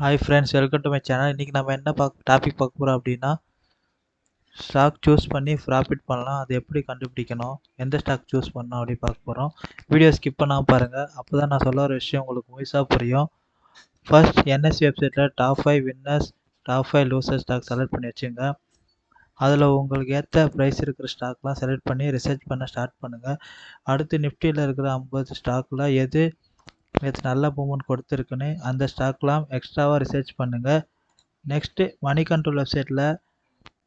Hi friends, welcome to my channel. இன்றைக்கி நம்ம என்ன டாபிக் பார்க்க போகிறோம் அப்படின்னா, ஸ்டாக் சூஸ் பண்ணி ப்ராஃபிட் பண்ணலாம். அது எப்படி கண்டுபிடிக்கணும், எந்த ஸ்டாக் சூஸ் பண்ணணும் அப்படி பார்க்க போகிறோம். வீடியோ ஸ்கிப் பண்ணாமல் பாருங்கள், அப்போ தான் நான் சொல்ல வர விஷயம் உங்களுக்கு முழுசாக புரியும். ஃபர்ஸ்ட் என்எஸ்சி வெப்சைட்டில் top 5 winners, top 5 loser stock select பண்ணி வச்சுங்க. அதில் உங்களுக்கு ஏற்ற ப்ரைஸ் இருக்கிற ஸ்டாக்லாம் செலக்ட் பண்ணி ரிசர்ச் பண்ண ஸ்டார்ட் பண்ணுங்கள். அடுத்து நிஃப்டியில் இருக்கிற 50 ஸ்டாக்கில் எது நேற்று நல்ல மூவ்மெண்ட் கொடுத்துருக்குன்னு அந்த ஸ்டாக்லாம் எக்ஸ்ட்ராவாக ரிசர்ச் பண்ணுங்கள். நெக்ஸ்ட்டு மணி கண்ட்ரோல் வெப்சைட்டில்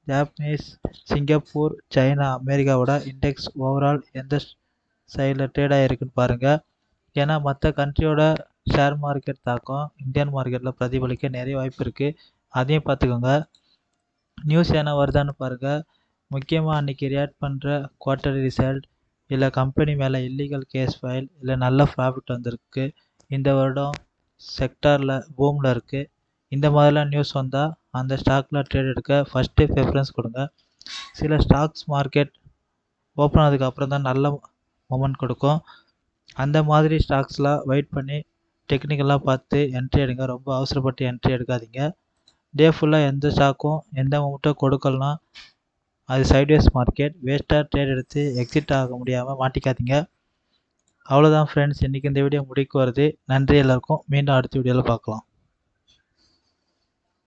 ஜாப்பனீஸ், சிங்கப்பூர், சைனா, அமெரிக்காவோட இண்டெக்ஸ் ஓவரால் எந்த சைடில் ட்ரேட் ஆகிருக்குன்னு பாருங்கள். ஏன்னா மற்ற கண்ட்ரியோட ஷேர் மார்க்கெட் தாக்கம் இந்தியன் மார்க்கெட்டில் பிரதிபலிக்க நிறைய வாய்ப்பு இருக்குது, அதையும் பார்த்துக்கோங்க. நியூஸ் என்ன வருதான்னு பாருங்கள். முக்கியமாக அன்றைக்கி ரியாக்ட் பண்ணுற குவார்ட்டர்லி ரிசல்ட், இல்லை கம்பெனி மேலே இல்லீகல் கேஸ் ஃபைல், இல்லை நல்ல ப்ராஃபிட் வந்திருக்கு, இந்த வருடம் செக்டாரில் பூமில் இருக்குது, இந்த மாதிரிலாம் நியூஸ் வந்தால் அந்த ஸ்டாக்கில் ட்ரேட் எடுக்க ஃபஸ்ட்டு ப்ரிஃபரன்ஸ் கொடுங்க. சில ஸ்டாக்ஸ் மார்க்கெட் ஓப்பன் ஆனதுக்கப்புறம் தான் நல்ல மொமெண்ட் கொடுக்கும். அந்த மாதிரி ஸ்டாக்ஸ்லாம் வெயிட் பண்ணி டெக்னிக்கலாக பார்த்து என்ட்ரி எடுங்க. ரொம்ப அவசரப்பட்டு என்ட்ரி எடுக்காதீங்க. டே ஃபுல்லாக எந்த ஸ்டாக்கும் எந்த மொமெண்ட்டும் கொடுக்கலாம், அது சைட்வேஸ் மார்க்கெட். வேஸ்ட்டாக ட்ரேட் எடுத்து எக்ஸிட் ஆக முடியாமல் மாட்டிக்காதீங்க. அவ்வளோதான் ஃப்ரெண்ட்ஸ், இன்றைக்கி இந்த வீடியோ முடிக்க வருது. நன்றி எல்லாருக்கும். மீண்டும் அடுத்த வீடியோவில் பார்க்கலாம்.